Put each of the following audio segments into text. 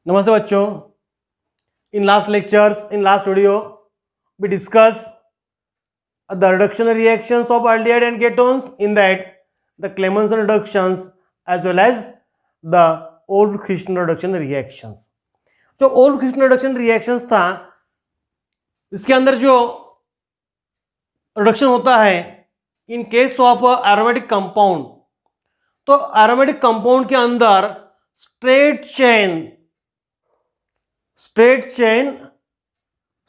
नमस्ते बच्चों। in last video we discuss the reduction reactions of aldehyde and ketones, in that the Clemmensen reductions as well as the Olde-Christian reduction reactions. जो Olde-Christian reduction reactions था, इसके अंदर जो reduction होता है in case of aromatic compound, तो aromatic compound के अंदर straight chain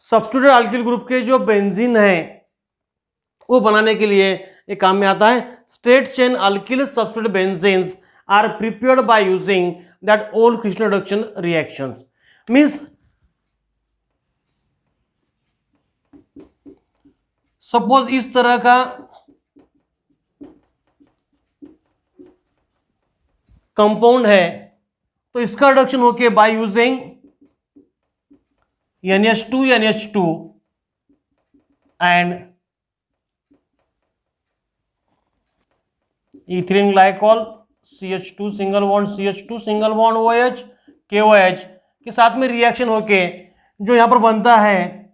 substituted alkyl group के जो बेंजीन है वो बनाने के लिए एक काम में आता है। Straight chain alkyl substituted benzenes are prepared by using that Olde-Christian reduction reactions। Means suppose इस तरह का कंपाउंड है, तो इसका रिडक्शन होके by using NH2 and ethylene glycol CH2 single bond OH KOH के साथ में रिएक्शन होके जो यहां पर बनता है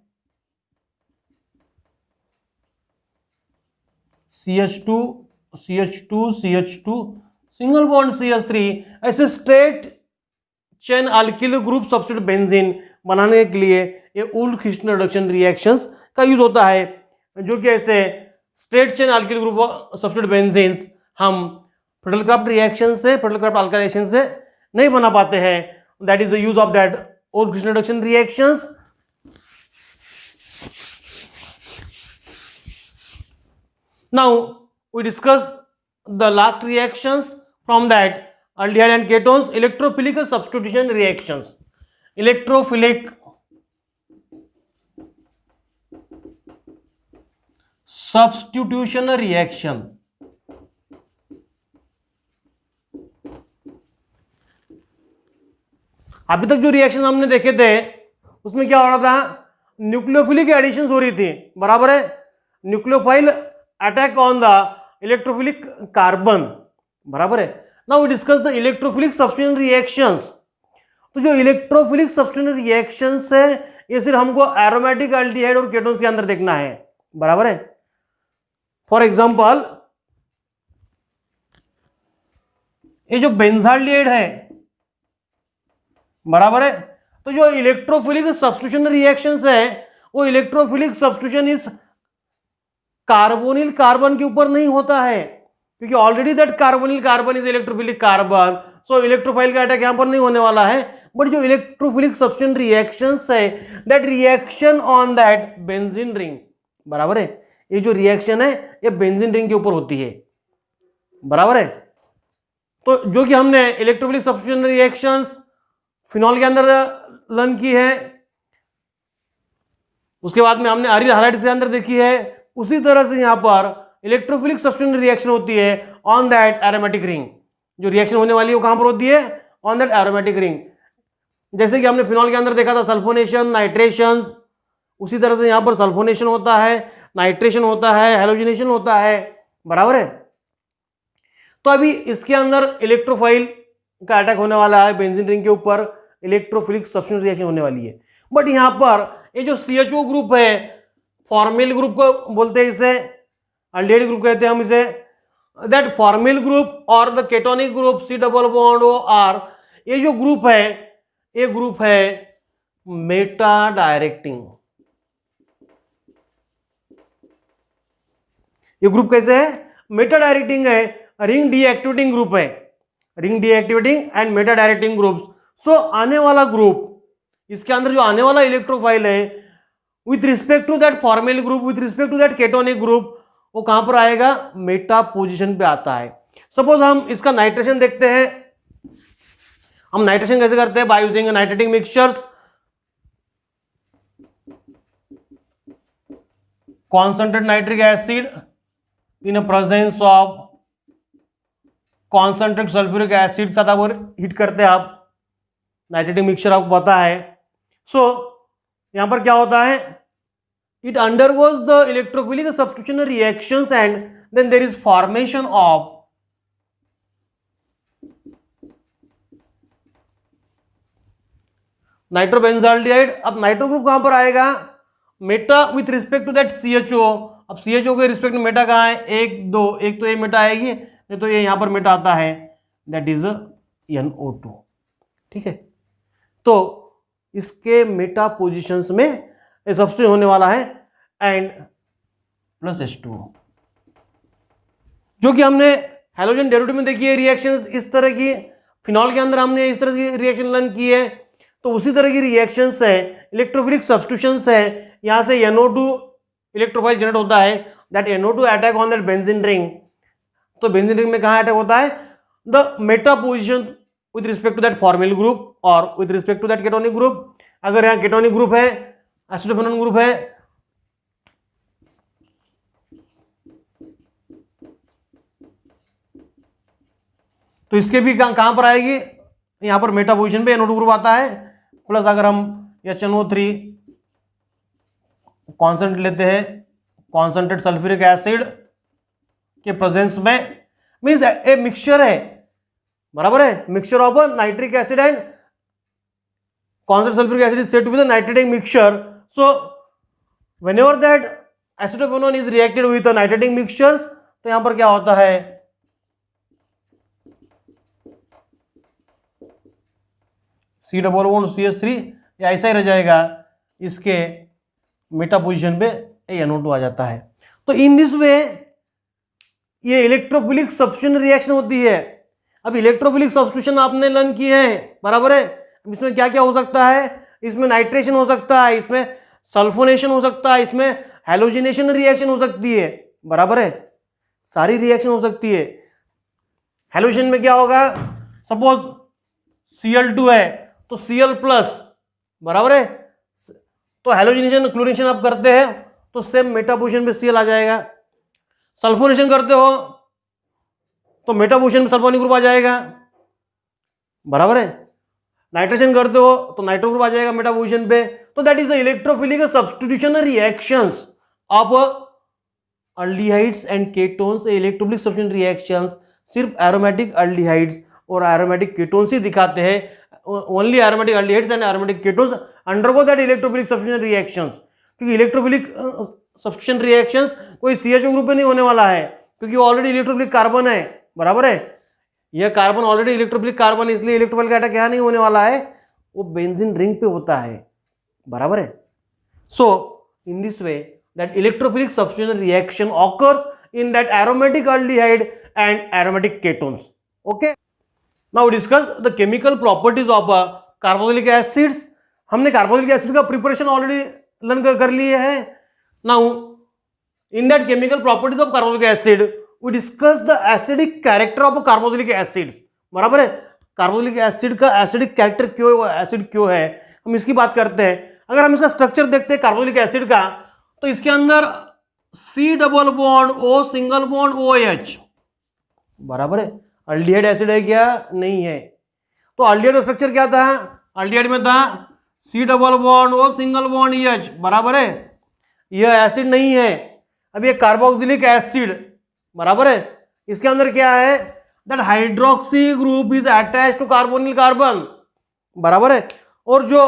CH2 सिंगल बॉन्ड CH3, ऐसे straight chain alkyl group substituted benzene बनाने के लिए ये Olde-Christian रिडक्शन रिएक्शंस का यूज होता है, जो कि ऐसे straight chain alkyl group substituted benzenes हम फ्रेडल-क्राफ्ट रिएक्शन से, फ्रेडल-क्राफ्ट अल्काइलेशन से नहीं बना पाते हैं। That is the use of that Olde-Christian reduction reactions. Now we discuss the last reactions from that aldehyde and ketones, electrophilic substitution reactions। electrophilic substitution reaction, अभी तक जो रिएक्शन हमने देखे थे उसमें क्या हो रहा था, न्यूक्लियोफिलिक एडिशन हो रही थी, बराबर है। Nucleophile attack on the electrophilic carbon, बराबर है। Now we discuss the electrophilic substitution reactions. तो जो इलेक्ट्रोफिलिक सब्स्टिट्यूशन रिएक्शंस है ये सिर्फ हमको एरोमेटिक एल्डिहाइड और केटोन्स के अंदर देखना है, बराबर है। फॉर एग्जांपल ये जो बेंजाल्डिहाइड है, बराबर है, तो जो इलेक्ट्रोफिलिक सब्स्टिट्यूशन रिएक्शंस है वो इलेक्ट्रोफिलिक सब्स्टिट्यूशन इस कार्बोनिल कार्बन के ऊपर नहीं होता है, क्योंकि already that carbonyl carbon is electrophilic carbon, so electrophile का अटैक यहां पर नहीं होने वाला है। बट जो इलेक्ट्रोफिलिक सब्स्टिट्यूशन रिएक्शंस है, that reaction on that benzene ring, बराबर है, ये जो रिएक्शन है ये बेंजीन रिंग के ऊपर होती है, बराबर है। तो जो कि हमने इलेक्ट्रोफिलिक सब्स्टिट्यूशन रिएक्शंस फिनॉल के अंदर लर्न की है, उसके बाद में हमने अरिल हैलाइड्स के अंदर देखी है, उसी तरह से यहां पर इलेक्ट्रोफिलिक सब्स्टिट्यूशन रिएक्शन होती है ऑन दैट एरोमेटिक रिंग। जो रिएक्शन होने वाली है वो कहां पर होती है, ऑन दैट एरोमेटिक रिंग। जैसे कि हमने फिनॉल के अंदर देखा था सल्फोनेशन, नाइट्रेशन, उसी तरह से यहां पर सल्फोनेशन होता है, नाइट्रेशन होता है, हेलोजिनेशन होता है, बराबर है। तो अभी इसके अंदर इलेक्ट्रोफाइल का अटैक होने वाला है बेंजीन रिंग के ऊपर, इलेक्ट्रोफिलिक सब्स्टिट्यूशन रिएक्शन होने वाली है। बट यहां पर ये जो CHO ग्रुप है, फॉर्मिल ग्रुप को बोलते हैं, इसे अल्डिहाइड ग्रुप कहते हैं हम इसे, दैट फॉर्मिल ग्रुप और the ketonic group C double bond OR, ये जो ग्रुप है ये ग्रुप है मेटा डायरेक्टिंग। ये ग्रुप कैसे है, मेटा डायरेक्टिंग है, रिंग डीएक्टिवेटिंग ग्रुप है, ring deactivating and meta directing groups. So आने वाला ग्रुप, इसके अंदर जो आने वाला इलेक्ट्रोफाइल है with respect to that formyl group, with respect to that ketonic group, वो कहां पर आएगा, मेटा पोजीशन पे आता है। सपोज हम इसका नाइट्रेशन देखते हैं। हम नाइट्रेशन कैसे करते हैं, by using nitrating mixtures, concentrate nitric acid in presence of concentrate sulphuric acid साथ आप हीट करते हैं, आप नाइट्रेटिक मिक्सचर आपको पता है। सो यहां पर क्या होता है, it undergoes the electrophilic substitution reactions and then there is formation of नाइट्रोबेंजाल्डिहाइड। अब नाइट्रो ग्रुप कहां पर आएगा, meta with respect to that CHO। अब CHO के रिस्पेक्ट में मेटा कहां है, 1 2, एक तो ये मेटा आएगी, नहीं तो ये यहां पर मेटा आता है, दैट इज NO2। ठीक है, तो इसके मेटा पोजिशंस में ये सबसे होने वाला है एंड प्लस H2, जो कि हमने हैलोजन डेरिवेटिव में देखी है रिएक्शंस इस तरह की, फिनॉल के अंदर हमने इस तरह की रिएक्शन लर्न की है। तो उसी तरह की रिएक्शंस है, इलेक्ट्रोफिलिक सब्स्टिट्यूशंस है, यहां से NO2 इलेक्ट्रोफाइल जनरेट होता है, that NO2 attack on that benzene ring. तो बेंजीन रिंग में कहां अटैक होता है, the meta position with respect to that formyl group और with respect to that ketonic group. अगर यहां केटोनिक ग्रुप है, एसिडोफेनोन ग्रुप है, तो इसके भी कहां पर आएगी, यहां पर मेटा पोजिशन पे NO2 ग्रुप आता है, प्लस अगर हम HNO3 कॉन्सेंट्रेट लेते हैं, कॉन्सेंट्रेट सल्फ्यूरिक एसिड के प्रेजेंस में, मींस ए मिक्सचर है, बराबर है, mixture of nitric acid and concentrate sulphuric acid is said to be the nitrating mixture. So whenever that acetophenone is reacted with the nitrating mixtures, तो यहां पर क्या होता है, C डबल बॉन्ड CH3 या ऐसा ही रह जाएगा, इसके मेटा पोजीशन पे NO2 आ जाता है। तो इन दिस वे ये इलेक्ट्रोफिलिक सब्स्टिट्यूशन रिएक्शन होती है। अब इलेक्ट्रोफिलिक सब्स्टिट्यूशन आपने लर्न किए हैं, बराबर है। इसमें क्या क्या हो सकता है, इसमें नाइट्रेशन हो सकता है, इसमें सल्फोनेशन हो सकता है, इसमें हैलोजिनेशन रिएक्शन हो सकती है, बराबर है, सारी रिएक्शन हो सकती है। हैलोजन में क्या होगा, सपोज Cl2 है तो Cl प्लस, बराबर है, तो हैलोजिनेशन क्लोरीनेशन आप करते हैं तो सेम मेटा पोजीशन पे Cl आ जाएगा। सल्फोनेशन करते हो तो मेटा पोजीशन पे सल्फोनिक ग्रुप आ जाएगा, बराबर है। नाइट्रेशन करते हो तो नाइट्रो ग्रुप आ जाएगा मेटा पोजीशन पे। तो that is the electrophilic substitution reactions of aldehydes and ketones. Electrophilic substitution reactions सिर्फ एरोमेटिक अल्डिहाइड्स और एरोमेटिक केटोन्स ही दिखाते हैं। Only aromatic aldehydes and aromatic ketones undergo that electrophilic substitution reactions. क्योंकि electrophilic substitution reactions कोई CHO group में नहीं होने वाला है, क्योंकि ऑलरेडी इलेक्ट्रोफिलिक कार्बन है, बराबर है। यह कार्बन ऑलरेडी इलेक्ट्रोफिलिक कार्बन है, इसलिए इलेक्ट्रोफिलिक अटैक यहाँ नहीं होने वाला है, वो बेंजीन रिंग पे होता है, बराबर है। So in this way that electrophilic substitution reaction occurs in that aromatic aldehyde and aromatic ketones. Okay, now discuss the chemical properties of carboxylic acids. हमने कार्बोक्सिलिक एसिड का प्रिपरेशन ऑलरेडी लर्न कर लिए है। Now in that chemical properties of carboxylic acid we discuss the acidic character of carboxylic acids, बराबर है। Carboxylic acid का acidic character क्यों, acid क्यों है, हम इसकी बात करते हैं। अगर हम इसका स्ट्रक्चर देखते हैं कार्बोक्सिलिक एसिड का, तो इसके अंदर C double bond O single bond OH, बराबर है। अल्डिहाइड एसिड है क्या, नहीं है। तो अल्डिहाइड का स्ट्रक्चर क्या था, अल्डिहाइड में था C double bond O single bond H, बराबर है। यह एसिड नहीं है। अब ये कार्बोक्सिलिक एसिड, बराबर है, इसके अंदर क्या है, that hydroxy group is attached to carbonyl carbon, बराबर है। और जो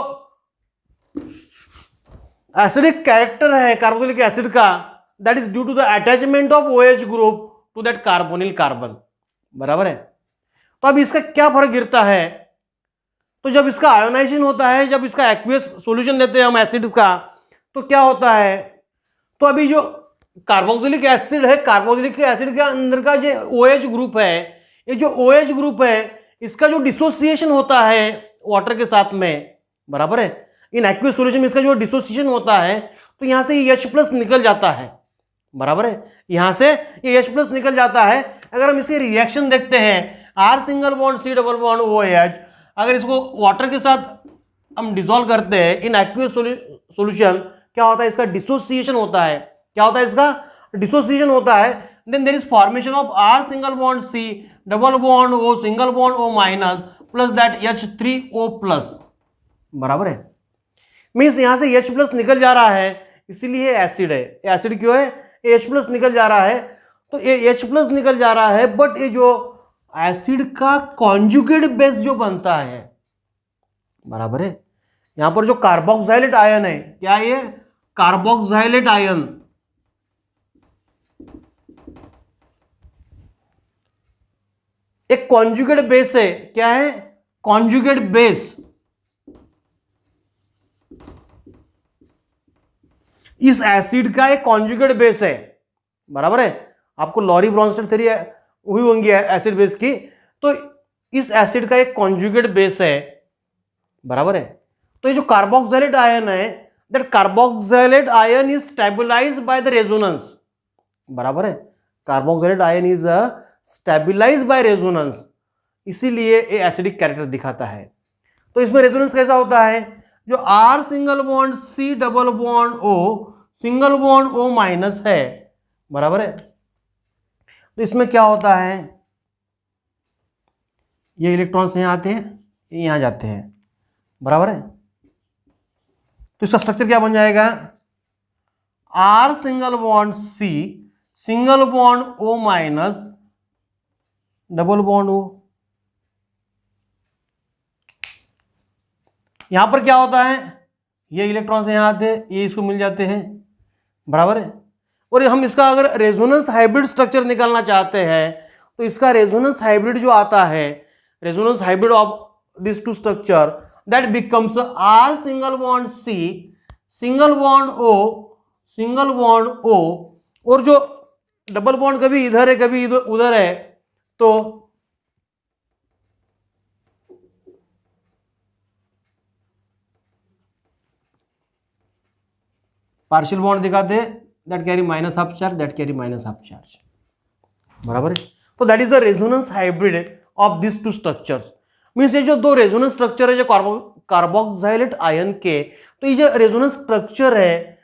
एसिडिक कैरेक्टर है कार्बोक्सिलिक एसिड का, that is due to the attachment of OH group to that carbonyl carbon, बराबर है। तो अब इसका क्या फर्क गिरता है, तो जब इसका आयोनाइजेशन होता है, जब इसका एक्वियस सॉल्यूशन लेते हैं हम एसिड का, तो क्या होता है, तो अभी जो कार्बोक्सिलिक एसिड है, कार्बोक्सिलिक एसिड के अंदर का जो OH ग्रुप है, ये जो OH ग्रुप है, इसका जो डिसोसिएशन होता है वाटर के साथ में, बराबर है, इन एक्वियस सॉल्यूशन में इसका जो डिसोसिएशन होता है, तो यहां से H प्लस निकल जाता है, बराबर है, यहां से ये H प्लस निकल जाता है। अगर हम इसके रिएक्शन देखते हैं, R single bond C double bond OH, अगर इसको वाटर के साथ हम डिसॉल्व करते हैं इन एक्वियस सॉल्यूशन, क्या होता है, इसका डिसोसिएशन होता है। क्या होता है, इसका डिसोसिएशन होता है। Then there is formation of R single bond C double bond O single bond O minus plus that H3O plus, बराबर है। मीन्स यहां से H प्लस निकल जा रहा है, इसीलिए एसिड है। एसिड क्यों है, H प्लस निकल जा रहा है, तो ये H प्लस निकल जा रहा है, बट ये जो एसिड का कॉन्जुगेट बेस जो बनता है, बराबर है, यहां पर जो कार्बोक्सिलेट आयन है, क्या है ये? Carboxylate ion. एक कॉन्जुगेट बेस है, क्या है? Conjugate base. इस एसिड का एक कॉन्जुगेट बेस है, बराबर है। आपको लॉरी ब्रॉन्स्टेड थ्योरी हुई होंगी एसिड बेस की, तो इस एसिड का एक कॉन्जुगेट बेस है, बराबर है। तो ये जो कार्बोक्सिलेट आयन है, that carboxylate ion is stabilised by the resonance, बराबर है। Carboxylate ion is stabilised by resonance, इसीलिए ये एसिडिक कैरेक्टर दिखाता है। तो इसमें रेजोनेंस कैसा होता है? जो R single bond C double bond O single bond O minus है, बराबर है। तो इसमें क्या होता है? ये इलेक्ट्रॉन्स यहां आते हैं, ये यहां जाते हैं, बराबर है। तो इसका स्ट्रक्चर क्या बन जाएगा? R single bond C single bond O minus double bond O। यहां पर क्या होता है? ये इलेक्ट्रॉन्स यहां आते हैं, ये इसको मिल जाते हैं, बराबर है। और हम इसका अगर रेजोनेंस हाइब्रिड स्ट्रक्चर निकालना चाहते हैं, तो इसका रेजोनेंस हाइब्रिड जो आता है, resonance hybrid of this two structure, that becomes R single bond C single bond O single bond O, और जो डबल बॉन्ड कभी इधर है कभी इधर उधर है, तो पार्शियल बॉन्ड दिखाते हैं, that carry minus half charge, that carry minus half charge, बराबर है। तो that is the resonance hybrid of this two structures. Means ये जो दो रेजोनेंस स्ट्रक्चर है जो कार्बोक्सिलेट आयन के, तो ये जो रेजोनेंस स्ट्रक्चर है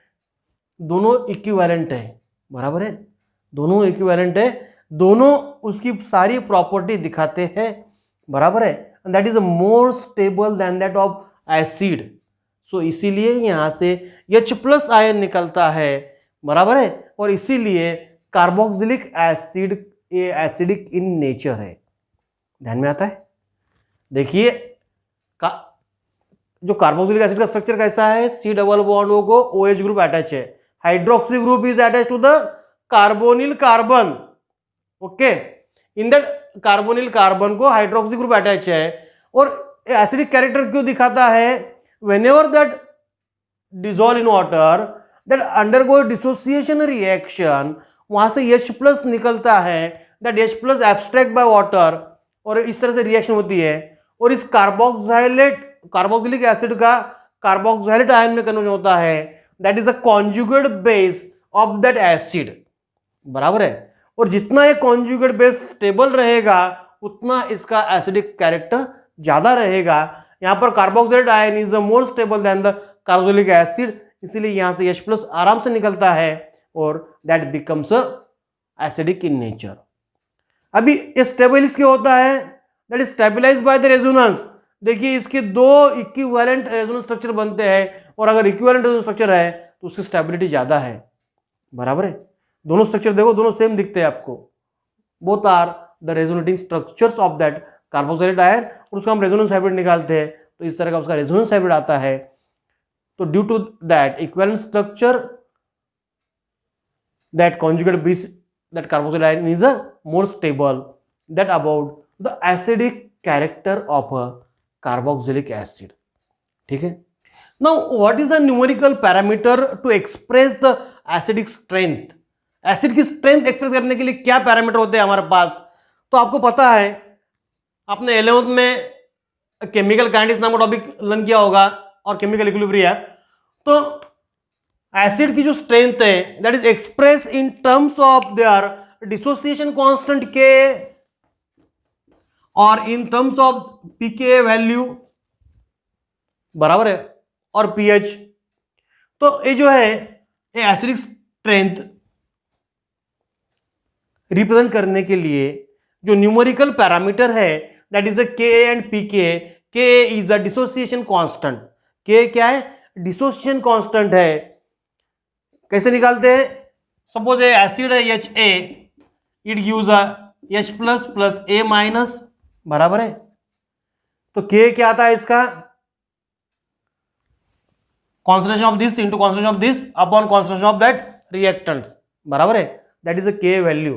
दोनों इक्विवेलेंट है, बराबर है। दोनों इक्विवेलेंट है, दोनों उसकी सारी प्रॉपर्टी दिखाते हैं, बराबर है। And that is more stable than that of acid. So इसीलिए यहां से H+ आयन निकलता है, बराबर है। और इसीलिए कार्बोक्सिलिक एसिड ये एसिडिक इन नेचर है। ध्यान में आता है? देखिए जो कार्बोक्सिलिक एसिड का स्ट्रक्चर कैसा है? C डबल बॉन्ड O को OH ग्रुप अटैच है, hydroxy group is attach to the carbonyl carbon, okay. In that carbonyl carbon को हाइड्रोक्सी ग्रुप अटैच है। और एसिडिक कैरेक्टर क्यों दिखाता है? whenever that dissolve in water that undergo dissociation reaction, वहां से H+ निकलता है, that H+ abstract by water, और इस तरह से रिएक्शन होती है, और इस कार्बोक्सिलिक एसिड का कार्बोक्सिलेट आयन में कन्वर्जन होता है, that is a conjugate base of that acid, बराबर है। और जितना ये कॉन्जुगेट बेस स्टेबल रहेगा उतना इसका एसिडिक कैरेक्टर ज्यादा रहेगा। यहां पर carboxylate ion is more stable than the carboxylic acid, इसीलिए यहां से H+ आराम से निकलता है और that becomes acidic in nature. अभी स्टेबल इसके होता है, that is stabilised by the resonance. देखिए इसके दो इक्विवेलेंट रेजोनेंस स्ट्रक्चर बनते हैं, और अगर इक्विवेलेंट रेजोनेंस स्ट्रक्चर है तो उसकी स्टेबिलिटी ज्यादा है, बराबर है। दोनों स्ट्रक्चर देखो, दोनों सेम दिखते हैं आपको, both are the resonating structures of that carboxylate ion, और उसका हम रेजोनेंस हाइब्रिड निकालते हैं, तो इस तरह का उसका रेजोनेंस हाइब्रिड आता है। तो due to that equivalent structure, that conjugate base that carboxylate ion is more stable that about the acidic character of a carboxylic acid, ठीक है। Now what is the numerical parameter to express the acidic strength? Acid की strength express करने के लिए क्या parameter होते हैं हमारे पास? तो आपको पता है, आपने 11th में केमिकल काइनेटिक्स नाम का टॉपिक लर्न किया होगा और केमिकल इक्विलिब्रियम। तो एसिड की जो स्ट्रेंथ है that is express in terms of their dissociation constant K और इन टर्म्स ऑफ pK वैल्यू, बराबर है, और pH। तो ये जो है ये एसिडिक स्ट्रेंथ रिप्रेजेंट करने के लिए जो न्यूमेरिकल पैरामीटर है that is Ka and pK। Ka is a dissociation constant. K क्या है? डिसोसिएशन कांस्टेंट है। कैसे निकालते हैं? सपोज ए एसिड है Ha, it gives a H+ plus A-, बराबर है। तो K क्या आता है इसका? Concentration of this into concentration of this upon concentration of that reactants, बराबर है, दैट इज अ के वैल्यू।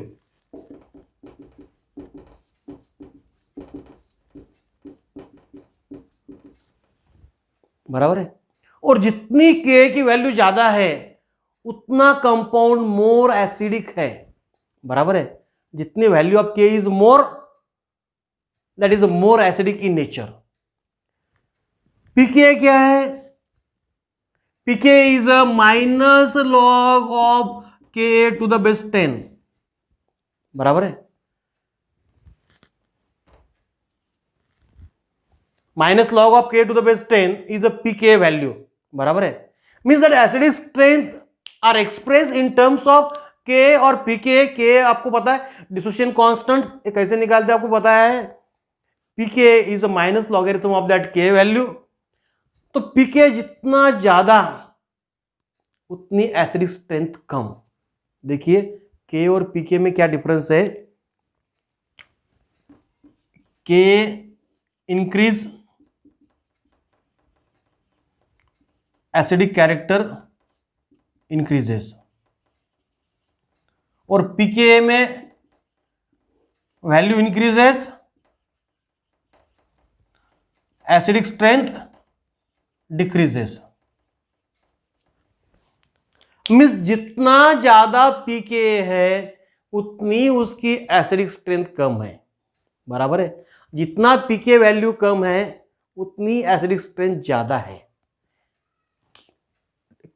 बराबर है। और जितनी के की वैल्यू ज्यादा है उतना कंपाउंड मोर एसिडिक है, बराबर है। जितनी value of K is more, that is more acidic in nature. PK क्या है? PK is a minus log of K to the base 10, बराबर है। Minus log of K to the base 10 is a pK value, बराबर है। Means that acidic strength are express in terms of K और पीके। के आपको पता है dissociation constant कैसे निकालते हैं, आपको पता है। PK is a minus logarithm of that K value. तो पीके जितना ज्यादा उतनी एसिडिक स्ट्रेंथ कम। देखिए के और पीके में क्या डिफरेंस है। के इंक्रीज एसिडिक कैरेक्टर इंक्रीजेस, और पीके में value increases, acidic strength decreases. Means जितना ज्यादा पीके है उतनी उसकी एसिडिक स्ट्रेंथ कम है, बराबर है। जितना पीके वैल्यू कम है उतनी एसिडिक स्ट्रेंथ ज्यादा है।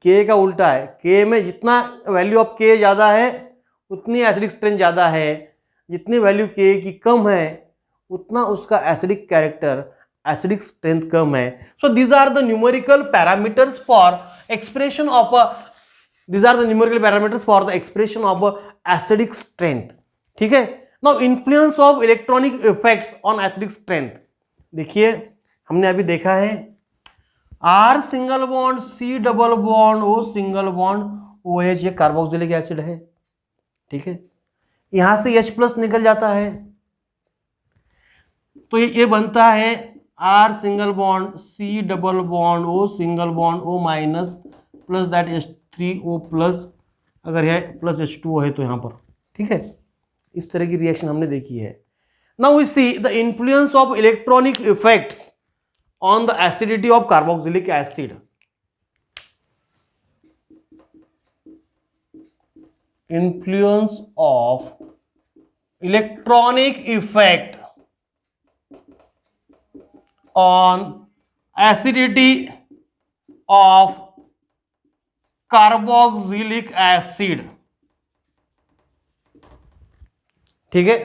के का उल्टा है, के में जितना वैल्यू ऑफ के ज्यादा है उतनी एसिडिक स्ट्रेंथ ज्यादा है। जितनी वैल्यू के की कम है उतना उसका एसिडिक कैरेक्टर, एसिडिक स्ट्रेंथ कम है। So these are the numerical parameters for expression of these are the numerical parameters for the expression of acidic strength, ठीक है। now influence of electronic effects on acidic strength, देखिए हमने अभी देखा है R single bond C double bond O single bond OH, ये carboxylic acid है, ठीक है। यहां से H प्लस निकल जाता है तो ये बनता है R single bond C double bond O single bond O minus plus that H3O plus, अगर है प्लस H2O है तो यहां पर, ठीक है। इस तरह की रिएक्शन हमने देखी है। Now we see the influence of electronic effects on the acidity of carboxylic acid. Influence of electronic effect on acidity of carboxylic acid, ठीक है।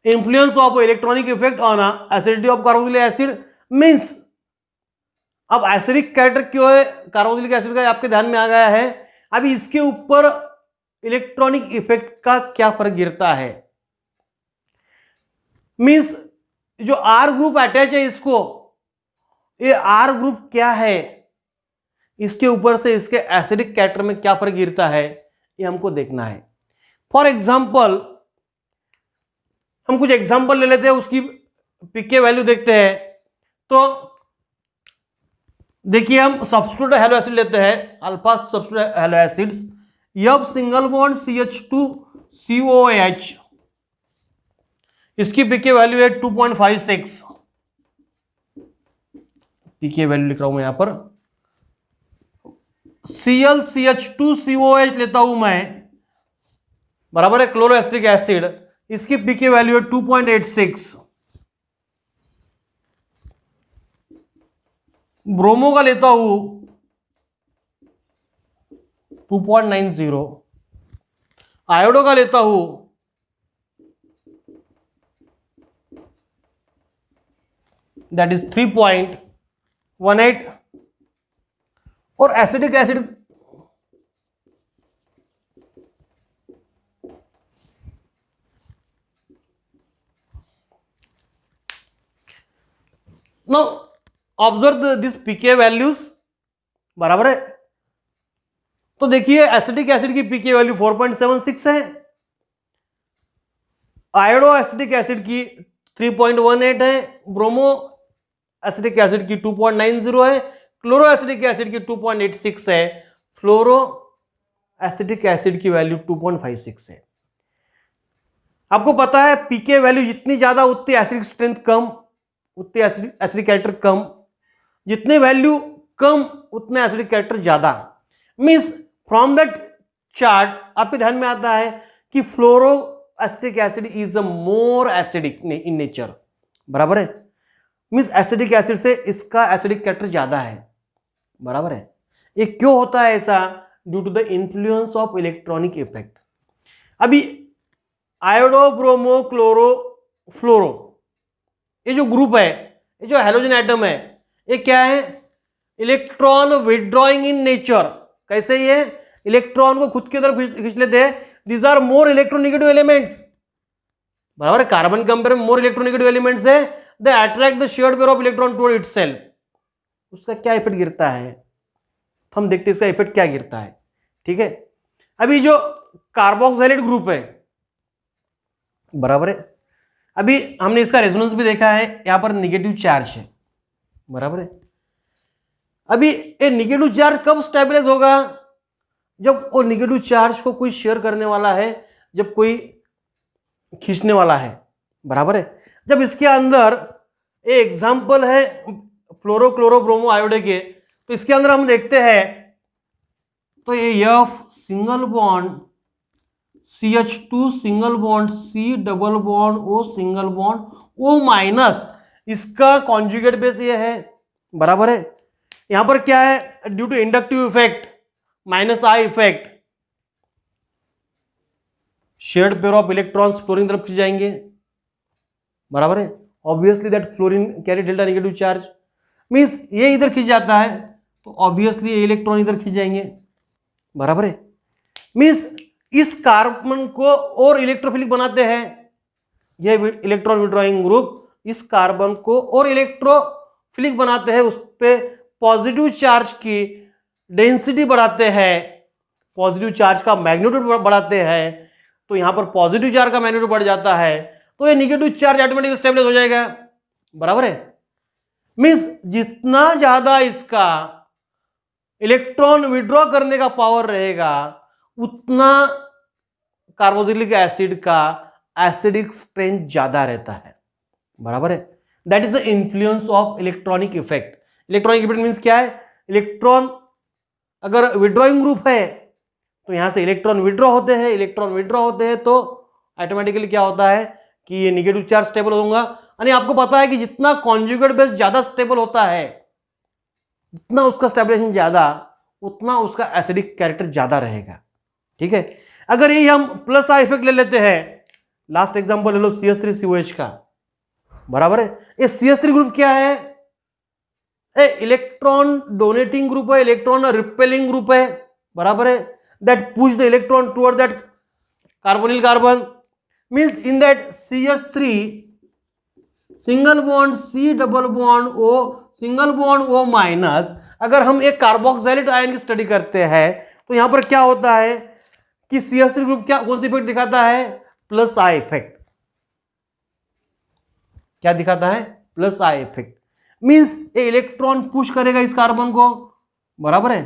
Influence of electronic effect on acidity of carboxylic acid means, अब acidic character क्यों है carboxylic acid का आपके ध्यान में आ गया है। अभी इसके ऊपर इलेक्ट्रॉनिक इफेक्ट का क्या फर्क गिरता है। मींस जो आर ग्रुप अटैच है इसको, ये आर ग्रुप क्या है, इसके ऊपर से इसके एसिडिक कैरेक्टर में क्या फर्क गिरता है, ये हमको देखना है। फॉर एग्जाम्पल हम कुछ एग्जाम्पल ले लेते हैं, उसकी पीके वैल्यू देखते हैं। तो देखिए हम सब्स्टिट्यूट हैलो एसिड लेते हैं, alpha substitute hello acids, F single bond CH2COH, इसकी पीके वैल्यू है 2.56। पीके वैल्यू लिख रहा हूं मैं यहां पर। ClCH2COH लेता हूं मैं, बराबर है, क्लोरोएसिटिक एसिड, इसकी पीके वैल्यू है 2.86। ब्रोमो का लेता हूं 2.90। आयोडो का लेता हूं दैट इज 3.18। और acidic acid no observe this pK values, बराबर है। तो देखिए एसिडिक एसिड की पीके वैल्यू 4.76 है, आयोडो एसिडिक एसिड की 3.18 है, ब्रोमो एसिडिक एसिड की 2.90 है, क्लोरो एसिडिक एसिड की 2.86 है, फ्लोरो एसिडिक एसिड की वैल्यू 2.56 है। आपको पता है पीके वैल्यू जितनी ज्यादा उतनी एसिडिक स्ट्रेंथ कम, उतनी एसिडिक कैरेक्टर कम, जितने वैल्यू कम उतने एसिडिक कैरेक्टर ज्यादा। मींस फ्रॉम दैट चार्ट आपके ध्यान में आता है कि fluoro acidic acid is a more acidic in nature, बराबर है। मींस एसिडिक एसिड से इसका एसिडिक कैरेक्टर ज्यादा है, बराबर है। ये क्यों होता है ऐसा? Due to the influence of electronic effect. अभी आयोडो ब्रोमो क्लोरो फ्लोरो, ये जो ग्रुप है, ये जो हेलोजन एटम है, ये क्या है? Electron withdrawing in nature. कैसे? ये इलेक्ट्रॉन को खुद की तरफ खींच लेते हैं। These are more electronegative elements, बराबर है। कार्बन कंपेयर में मोर इलेक्ट्रोनेगेटिव एलिमेंट्स है, they attract the shared pair of electron toward itself. उसका क्या इफेक्ट गिरता है? तो हम देखते हैं इसका इफेक्ट क्या गिरता है, ठीक है। अभी जो कार्बोक्सिलेट ग्रुप है, बराबर है, अभी हमने इसका रेजोनेंस भी देखा है, यहां पर निगेटिव चार्ज है, बराबर है। अभी ये निगेटिव चार्ज कब स्टेबलाइज होगा? जब वो निगेटिव चार्ज को कोई शेयर करने वाला है, जब कोई खींचने वाला है, बराबर है। जब इसके अंदर एक एग्जांपल है फ्लोरो क्लोरो ब्रोमो आयोडे के, तो इसके अंदर हम देखते हैं तो ये F single bond CH2 single bond C double bond O single bond O minus, इसका कॉन्जुगेट बेस ये है, बराबर है। यहां पर क्या है? Due to inductive effect minus I effect, shared pair of electrons fluorine तरफ खींच जाएंगे, बराबर है। Obviously that fluorine carry delta negative charge, means ये इधर खींच जाता है तो ऑब्वियसली ये इलेक्ट्रॉन इधर खींच जाएंगे, बराबर है। मींस इस कार्बन को और इलेक्ट्रोफिलिक बनाते हैं, ये इलेक्ट्रॉन विड्रॉइंग ग्रुप इस कार्बन को और इलेक्ट्रोफिलिक बनाते हैं, उस पे पॉजिटिव चार्ज की डेंसिटी बढ़ाते हैं, पॉजिटिव चार्ज का मैग्नीट्यूड बढ़ाते हैं। तो यहां पर पॉजिटिव चार्ज का मैग्नीट्यूड बढ़ जाता है तो ये निगेटिव चार्ज ऑटोमेटिकली स्टेबलाइज हो जाएगा, बराबर है। मींस जितना ज्यादा इसका इलेक्ट्रॉन विड्रॉ करने का पावर रहेगा, उतना कार्बोक्सिलिक एसिड का एसिडिक स्ट्रेंथ ज्यादा रहता है, बराबर है। That is the influence of electronic effect. Electronic effect means क्या है? इलेक्ट्रॉन अगर विड्रॉइंग ग्रुप है तो यहां से इलेक्ट्रॉन विड्रॉ होते हैं, इलेक्ट्रॉन विड्रॉ होते हैं तो ऑटोमेटिकली क्या होता है कि ये निगेटिव चार्ज स्टेबल होगा। यानी आपको पता है कि जितना कॉन्जुगेट बेस ज्यादा स्टेबल होता है, जितना उसका स्टेबलाइजेशन ज्यादा, उतना उसका एसिडिक कैरेक्टर ज्यादा रहेगा, ठीक है। अगर ये हम प्लस आई इफेक्ट ले लेते हैं, लास्ट एग्जांपल ले लो CH3COH का, बराबर है। ये CH3 ग्रुप क्या है? इलेक्ट्रॉन डोनेटिंग ग्रुप है, इलेक्ट्रॉन रिपेलिंग ग्रुप है, बराबर है। That push the electron toward that carbonyl carbon. Means in that CH3 single bond C double bond O single bond O minus, अगर हम एक कार्बोक्सिलेट आयन की स्टडी करते हैं तो यहां पर क्या होता है कि CH3 ग्रुप क्या कौन सी इफेक्ट दिखाता है? Plus I effect. क्या दिखाता है? Plus I effect. मींस ये इलेक्ट्रॉन पुश करेगा इस कार्बन को, बराबर है।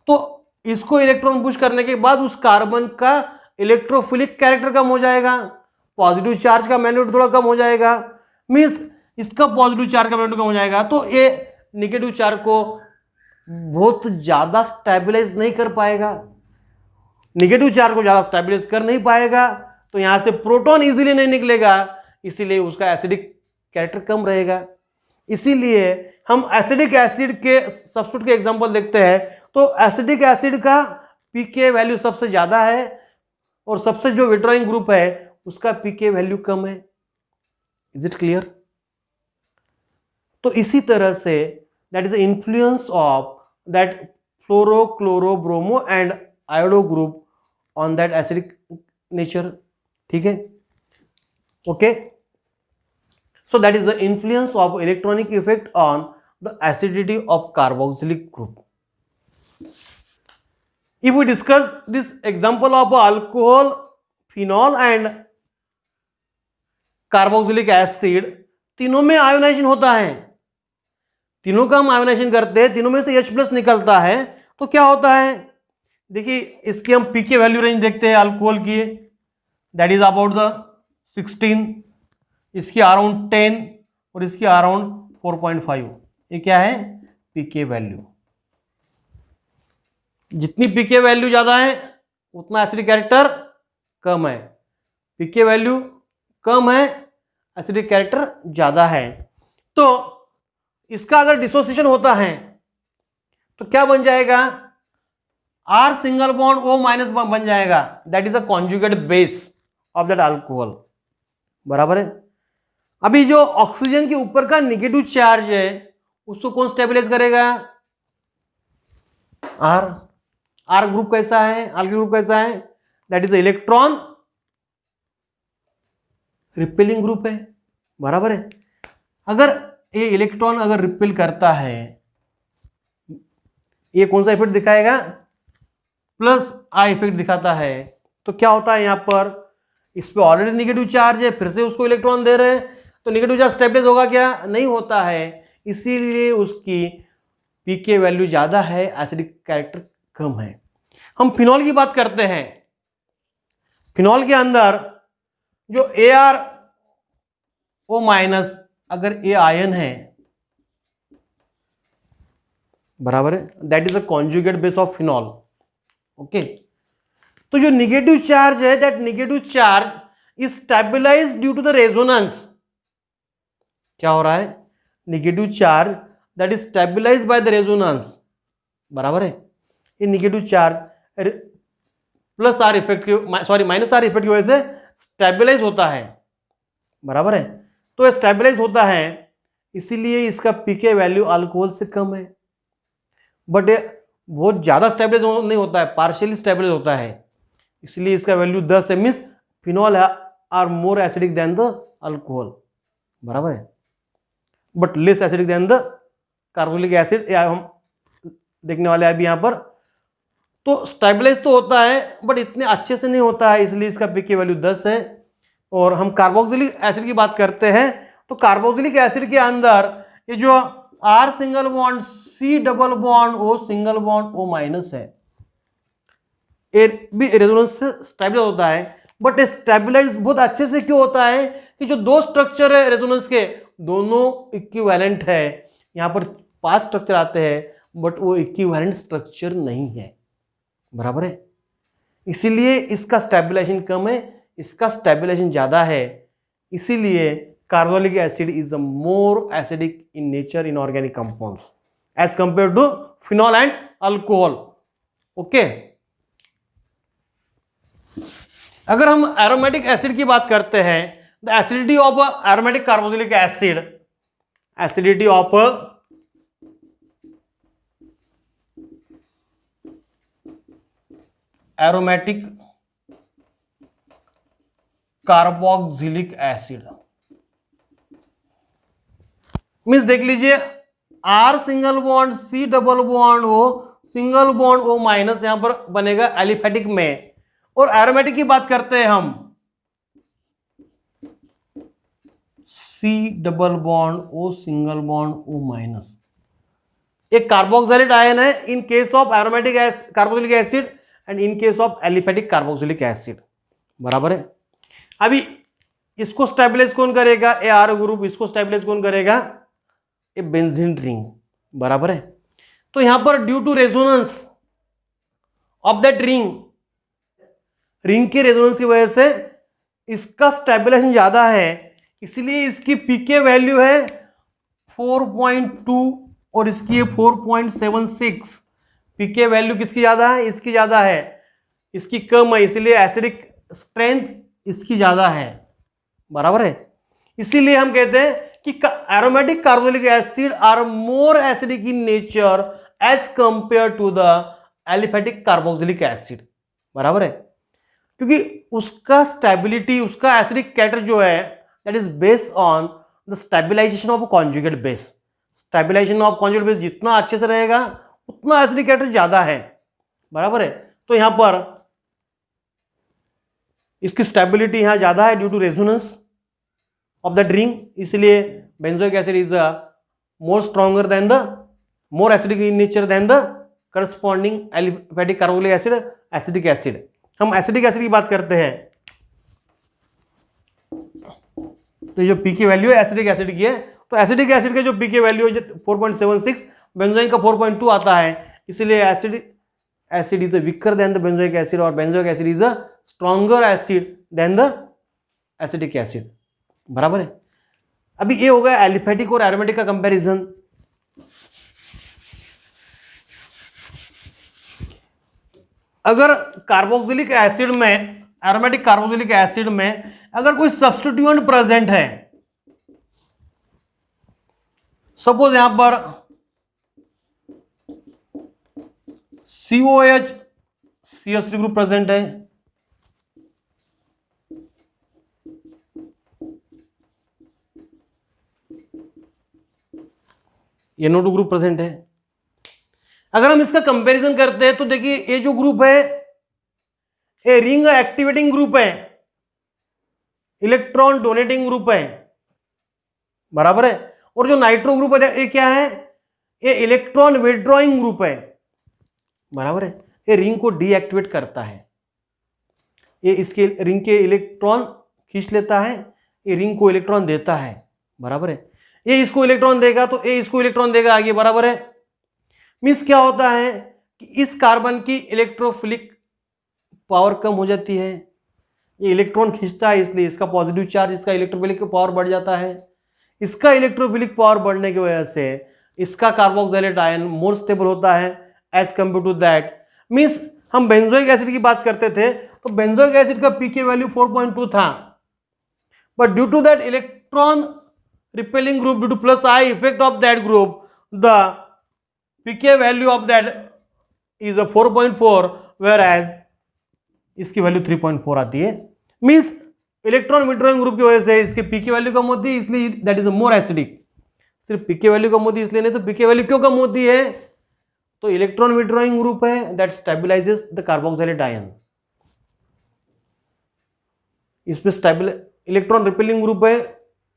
तो इसको इलेक्ट्रॉन पुश करने के बाद उस कार्बन का इलेक्ट्रोफिलिक कैरेक्टर कम हो जाएगा, पॉजिटिव चार्ज का मैग्नीट्यूड थोड़ा कम हो जाएगा। मींस इसका पॉजिटिव चार्ज का मैग्नीट्यूड कम हो जाएगा तो ये नेगेटिव चार्ज को बहुत ज्यादा स्टेबलाइज नहीं कर पाएगा, नेगेटिव चार्ज को ज्यादा स्टेबलाइज कर नहीं पाएगा, तो यहां से प्रोटॉन इजीली नहीं निकलेगा, इसीलिए उसका एसिडिक कैरेक्टर कम रहेगा। इसीलिए हम एसिडिक एसिड के सब्स्टिट्यूट के एग्जांपल देखते हैं तो एसिडिक एसिड का पीके वैल्यू सबसे ज्यादा है और सबसे जो विड्रॉइंग ग्रुप है उसका पीके वैल्यू कम है। Is it clear? तो इसी तरह say that is the influence of that fluoro chloro bromo and iodo group on that acidic nature, ठीक है, okay. So that is the influence of electronic effect on the acidity of carboxylic group. If we discuss this example of alcohol, phenol and carboxylic acid, तीनों में ionisation होता है, तीनों का हम ionisation करते हैं, तीनों में से H+ निकलता है, तो क्या होता है, देखिए इसकी हम पीके वैल्यू रेंज देखते हैं अल्कोहल की, दैट इज अबाउट द 16, इसकी अराउंड 10 और इसकी अराउंड 4.5। ये क्या है, पीके वैल्यू। जितनी पीके वैल्यू ज्यादा है उतना एसिडिक कैरेक्टर कम है, पीके वैल्यू कम है, एसिडिक कैरेक्टर ज्यादा है। तो इसका अगर डिसोसिएशन होता है तो क्या बन जाएगा, R single bond O minus बन जाएगा, that is a conjugate base of that alcohol, बराबर है। अभी जो ऑक्सीजन के ऊपर का निगेटिव चार्ज है उसको कौन स्टेबलाइज करेगा, R ग्रुप कैसा है, R ग्रुप कैसा है, that is electron repelling group है, बराबर है। अगर ये इलेक्ट्रॉन अगर रिपेल करता है, ये कौन सा इफेक्ट दिखाएगा, प्लस आई इफेक्ट दिखाता है, तो क्या होता है यहां पर, इस पे ऑलरेडी निगेटिव चार्ज है, फिर से उसको इलेक्ट्रॉन दे रहे हैं, तो निगेटिव चार्ज स्टेबलाइज होगा क्या, नहीं होता है, इसीलिए उसकी पीके वैल्यू ज्यादा है, एसिडिक कैरेक्टर कम है। हम फिनॉल की बात करते हैं, फिनॉल के अंदर जो ArO माइनस, अगर ए आयन है, बराबर है, that is a conjugate base of phenol, okay. तो जो निगेटिव चार्ज है, that negative charge is stabilised due to the resonance. क्या हो रहा है, negative charge that is stabilised by the resonance, बराबर है। ये negative charge plus R effect की, माइनस आर इफेक्ट की वजह से स्टेबलाइज होता है, बराबर है। तो स्टेबलाइज होता है, इसीलिए इसका पीके वैल्यू अल्कोहल से कम है, बट बहुत ज्यादा स्टेबलाइज नहीं होता है, पार्शियली स्टेबलाइज होता है, इसलिए इसका वैल्यू 10 है, means phenol are more acidic than the alcohol, बराबर है, but less acidic than the carbolic acid, हम देखने वाले अभी यहां पर। तो स्टेबलाइज तो होता है बट इतने अच्छे से नहीं होता है, इसलिए इसका पीके वैल्यू 10 है। और हम कार्बोक्सिलिक एसिड की बात करते हैं, तो कार्बोक्सिलिक एसिड के अंदर ये जो R single bond C double bond O single bond O minus है, ये भी रेजोनेंस से स्टेबलाइज होता है, बट स्टेबलाइज बहुत अच्छे से क्यों होता है कि जो दो स्ट्रक्चर है रेजोनेंस के, दोनों इक्विवेलेंट है। यहां पर 5 स्ट्रक्चर आते हैं बट वो इक्विवेलेंट स्ट्रक्चर नहीं है, बराबर है, इसीलिए इसका स्टेबलाइजेशन कम है, इसका स्टेबलाइजेशन ज्यादा है, इसीलिए carbolic acid is a more acidic in nature in organic compounds as compare to phenol and alcohol, okay. अगर हम एरोमेटिक एसिड की बात करते हैं, the acidity of aromatic carboxylic acid, acidity of aromatic carboxylic acid means देख लीजिए, R single bond C double bond O single bond O minus यहां पर बनेगा एलिफेटिक में, और एरोमेटिक की बात करते हैं हम, C double bond O single bond O minus, एक कार्बोक्सिलिक आयन है in case of aromatic carboxylic acid and in case of aliphatic carboxylic acid, बराबर है। अभी इसको स्टेबलाइज कौन करेगा, ए आर ग्रुप, इसको स्टेबलाइज कौन करेगा, ए बेंजीन रिंग, बराबर है। तो यहां पर due to resonance of that ring के रेजोनेंस की वजह से इसका स्टेबलाइजेशन ज्यादा है, इसलिए इसकी पीके वैल्यू है 4.2 और इसकी 4.76। पीके वैल्यू किसकी ज्यादा है, इसकी ज्यादा है, इसकी कम है, इसलिए एसिडिक स्ट्रेंथ इसकी ज्यादा है, बराबर है। इसीलिए हम कहते हैं कि aromatic carboxylic acid are more acidic in nature as compare to the aliphatic carboxylic acid, बराबर है, क्योंकि उसका स्टेबिलिटी, उसका एसिडिक कैरेक्टर जो है that is based on the stabilisation of conjugate base. Stabilisation of conjugate base जितना अच्छे से रहेगा उतना एसिडिक कैरेक्टर ज्यादा है, बराबर है। तो यहां पर इसकी स्टेबिलिटी यहां ज्यादा है due to resonance of that ring, इसलिए benzoic acid is more stronger than the more acidic in nature than the corresponding aliphatic carboxylic acid, acetic acid. हम एसिडिक एसिड की बात करते हैं तो ये जो पीके वैल्यू है एसिडिक एसिड की है, तो एसिडिक एसिड का जो पीके वैल्यू है 4.76, बेंजोइक का 4.2 आता है, इसलिए acid is a weaker than the benzoic acid और benzoic acid is a stronger acid than the acidic acid. बराबर है. अभी ये हो गया एलिफेटिक और एरोमेटिक का कंपैरिजन. अगर कार्बोक्सिलिक एसिड में, एरोमेटिक कार्बोक्सिलिक एसिड में अगर कोई सब्स्टिट्यूएंट प्रेजेंट है, सपोज यहां पर COH CH3 ग्रुप प्रेजेंट है, NO2 ग्रुप प्रेजेंट है. अगर हम इसका कंपैरिजन करते हैं तो देखिए ये जो ग्रुप है ये रिंग एक्टिवेटिंग ग्रुप है, इलेक्ट्रॉन डोनेटिंग ग्रुप है. बराबर है. और जो नाइट्रो ग्रुप है ये क्या है, ये इलेक्ट्रॉन विड्रॉइंग ग्रुप है. बराबर है. ये रिंग को डीएक्टिवेट करता है, ये इसके रिंग के इलेक्ट्रॉन खींच लेता है, ये रिंग को इलेक्ट्रॉन देता है. बराबर है. ये इसको इलेक्ट्रॉन देगा तो ये इसको इलेक्ट्रॉन देगा आगे. बराबर है. मीन्स क्या होता है कि इस कार्बन की इलेक्ट्रोफिलिक पावर कम हो जाती है, ये इलेक्ट्रॉन खींचता है इसलिए इसका पॉजिटिव चार्ज, इसका इलेक्ट्रोफिलिक पावर बढ़ जाता है. इसका इलेक्ट्रोफिलिक पावर बढ़ने की वजह से इसका कार्बोक्सिलेट आयन मोर स्टेबल होता है as compare to that. Means हम बेंजोइक एसिड की बात करते थे तो बेंजोइक एसिड का पीके वैल्यू 4.2 था, but due to that electron repelling group, due to plus I effect of that group, the pK value of that is 4.4 whereas इसकी value 3.4 आती है. मीन्स इलेक्ट्रॉन विड्रॉइंग ग्रुप की वजह से इसके पीके वैल्यू कम होती है, इसलिए दैट इज मोर एसिडिक. सिर्फ पीके वैल्यू कम होती है इसलिए नहीं, तो पीके वैल्यू क्यों कम होती है, तो इलेक्ट्रॉन विड्रॉइंग ग्रुप है that stabilises the carboxylate ion. इसमें स्टेबल इलेक्ट्रॉन रिपेलिंग ग्रुप है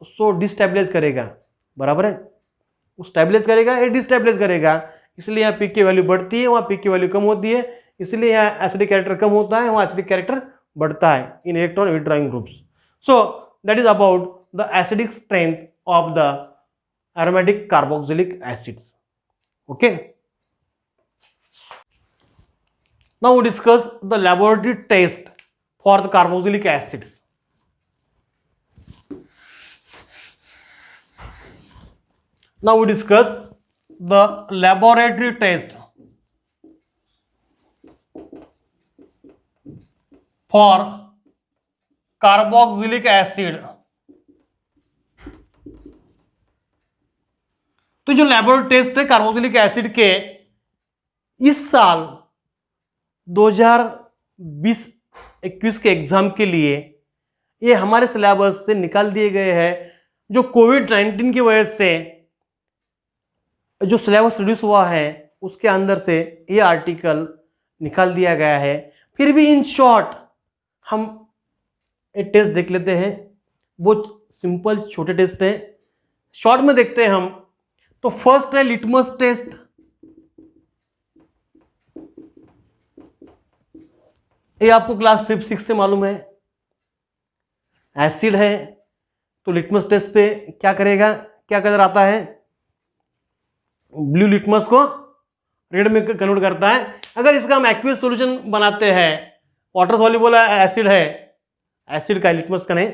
सो डिस्टेबलाइज करेगा. बराबर है. वो स्टेबलाइज करेगा, ये डिस्टेबलाइज करेगा, इसलिए यहाँ पीके वैल्यू बढ़ती है, वहाँ पीके वैल्यू कम होती है, इसलिए यहाँ एसिडिक कैरेक्टर कम होता है, वहाँ एसिडिक कैरेक्टर बढ़ता है in electron withdrawing groups. So that is about the acidic strength of the aromatic carboxylic acids. Okay. Now we discuss the laboratory test for the carboxylic acids. Now we discuss the laboratory test for carboxylic acid. तो जो laboratory test है carboxylic acid के इस साल 2020-21 के exam के लिए ये हमारे सिलेबस से निकाल दिए गए हैं. जो कोविड-19 की वजह से जो सिलेबस रिड्यूस हुआ है उसके अंदर से ये आर्टिकल निकाल दिया गया है. फिर भी इन शॉर्ट हम एक टेस्ट देख लेते हैं. बहुत सिंपल छोटे टेस्ट है, शॉर्ट में देखते हैं हम. तो फर्स्ट है लिटमस टेस्ट. ये आपको क्लास 5-6 से मालूम है. एसिड है तो लिटमस टेस्ट पे क्या करेगा, क्या कलर आता है, ब्लू लिटमस को रेड में कन्वर्ट करता है. अगर इसका हम एक्वियस सॉल्यूशन बनाते हैं, वाटर सॉल्युबल एसिड है, एसिड का लिटमस का नहीं,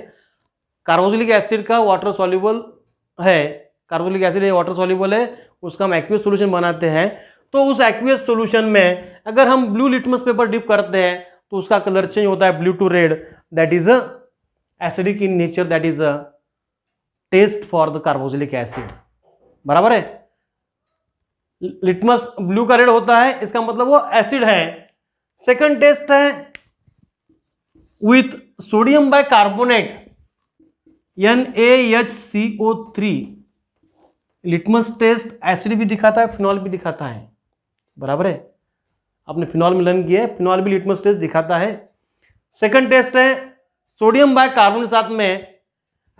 कार्बोक्सिलिक एसिड का वाटर सॉल्युबल है, कार्बोक्सिलिक एसिड है वाटर सॉल्युबल है, उसका हम एक्वियस सॉल्यूशन बनाते हैं. तो उस एक्वियस सॉल्यूशन में अगर हम ब्लू लिटमस पेपर डिप करते हैं तो उसका कलर चेंज होता है blue to red. That is acidic in nature, that is a test for the carboxylic acids. बराबर है. लिटमस ब्लू का रेड होता है, इसका मतलब वो एसिड है. सेकंड टेस्ट है with sodium bicarbonate NaHCO3. Litmus test acid भी दिखाता है, फिनॉल भी दिखाता है. बराबर है. आपने फिनॉल में लर्न किया है, फिनॉल भी लिटमस टेस्ट दिखाता है. सेकंड टेस्ट है सोडियम बाइकार्बोनेट साथ में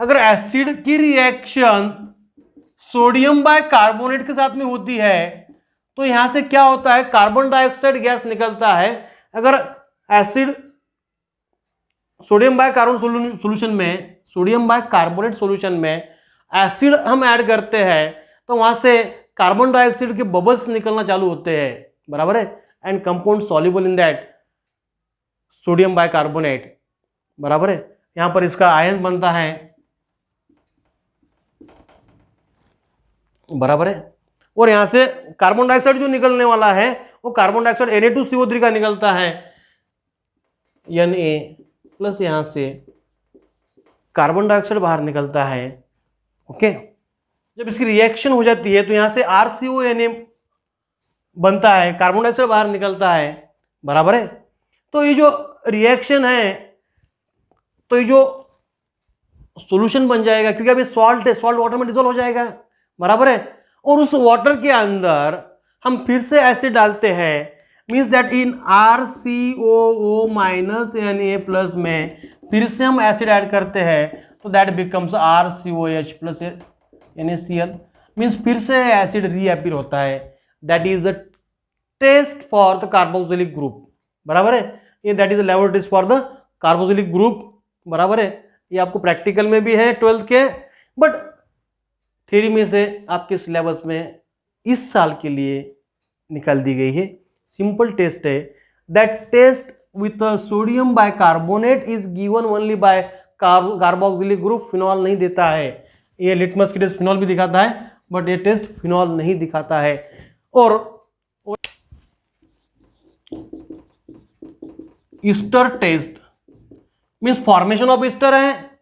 अगर एसिड की रिएक्शन सोडियम बाइकार्बोनेट के साथ में होती है तो यहां से क्या होता है, कार्बन डाइऑक्साइड गैस निकलता है। अगर एसिड सोडियम बाइकार्बोनेट सॉल्यूशन में एसिड हम ऐड करते हैं तो वहां से कार्बन डाइऑक्साइड के बबल्स निकलना चालू होते हैं, बराबर है, and compound soluble in that sodium bicarbonate, बराबर है। यहां पर इसका आयन बनता है, बराबर है, और यहां से कार्बन डाइऑक्साइड जो निकलने वाला है वो कार्बन डाइऑक्साइड Na2CO3 का निकलता है, Na प्लस, यहां से कार्बन डाइऑक्साइड बाहर निकलता है। ओके, जब इसकी रिएक्शन हो जाती है तो यहां से RCONA बनता है, कार्बन डाइऑक्साइड बाहर निकलता है, बराबर है। तो ये जो रिएक्शन है, तो ये जो सॉल्यूशन बन जाएगा, क्योंकि अभी सॉल्ट है, सॉल्ट वाटर में डिसॉल्व हो जाएगा, बराबर है। और उस वाटर के अंदर हम फिर से एसिड डालते हैं, means that in RCOO minus Na plus में फिर से हम एसिड ऐड करते हैं तो that becomes RCOH plus NaCl, means फिर से एसिड रीअपीयर होता है। That is a test for the carboxylic group, बराबर है। ये that is a laboratory test for the carboxylic group, बराबर है। ये आपको प्रैक्टिकल में भी है 12th के, बट थ्योरी में से आपके सिलेबस में इस साल के लिए निकाल दी गई है। सिंपल टेस्ट है, that test with sodium bicarbonate is given only by carboxylic group, phenol नहीं देता है। ये लिटमस की टेस्ट फिनॉल भी दिखाता है, बट ये टेस्ट फिनॉल नहीं दिखाता है। और ester test means formation of ester है।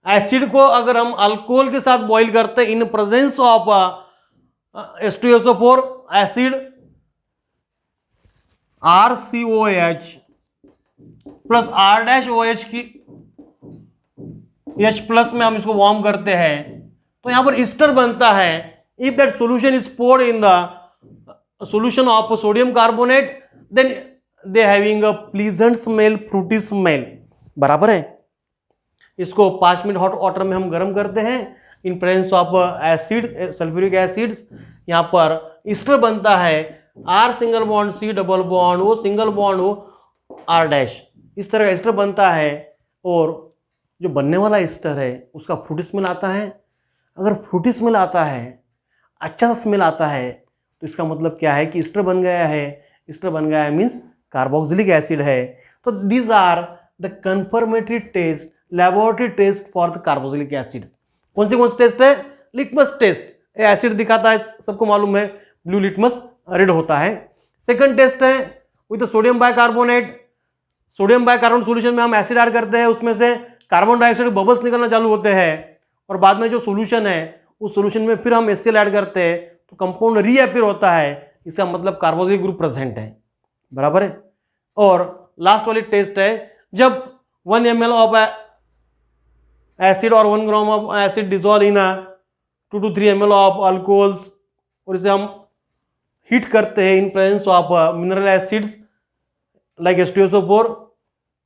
एसिड को अगर हम अल्कोहल के साथ बॉईल करते हैं in presence of H2SO4 acid RCOH plus R-OH की H प्लस में हम इसको वार्म करते हैं तो यहां पर ईस्टर बनता है। If that solution is poured in the solution of sodium carbonate then they having a pleasant smell, fruity smell, बराबर है। इसको 5 मिनट हॉट वाटर में हम गर्म करते हैं in presence of acid, sulphuric acids. यहां पर ईस्टर बनता है R single bond C double bond O single bond O R-, इस तरह का ईस्टर बनता है। और जो बनने वाला ईस्टर है उसका फ्रूटी स्मेल आता है। अगर फ्रूटी स्मेल आता है, अच्छा सा स्मेल आता है, तो इसका मतलब क्या है कि ईस्टर बन गया है। ईस्टर बन गया है मीन्स कार्बोक्सिलिक एसिड है। तो these are the confirmatory test, laboratory test for the carboxylic acids. कौन से टेस्ट है? लिटमस टेस्ट, एसिड दिखाता है, सबको मालूम है, ब्लू लिटमस रेड होता है। सेकंड टेस्ट है with sodium bicarbonate. Sodium bicarbonate solution में हम एसिड ऐड करते हैं, उसमें से कार्बन डाइऑक्साइड के बबल्स निकलना चालू होते हैं और बाद में जो सॉल्यूशन है उस सॉल्यूशन में फिर हम HCl ऐड करते हैं तो कंपाउंड रीअपीयर होता है। इसका मतलब कार्बोक्सिलिक ग्रुप प्रेजेंट है, बराबर है। और लास्ट वाली टेस्ट है जब 1 ml ऑफ एसिड और 1 gram of acid dissolve in 2 to 3 ml of alcohols, और इसे हम हीट करते हैं in presence of mineral acids like H2SO4।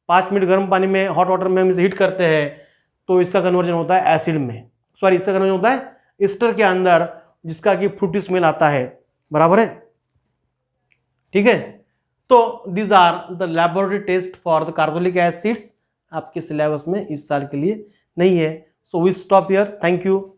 5 minute गर्म पानी में, हॉट वाटर में हम इसे हीट करते हैं तो इसका कन्वर्जन होता है एसिड में, सॉरी इसका कन्वर्जन होता है ईस्टर के अंदर, जिसका कि फ्रूटी स्मेल आता है, बराबर है, ठीक है। तो these are the laboratory test for the carboxylic acids. आपके सिलेबस में इस साल के लिए नहीं है। So we stop here, thank you.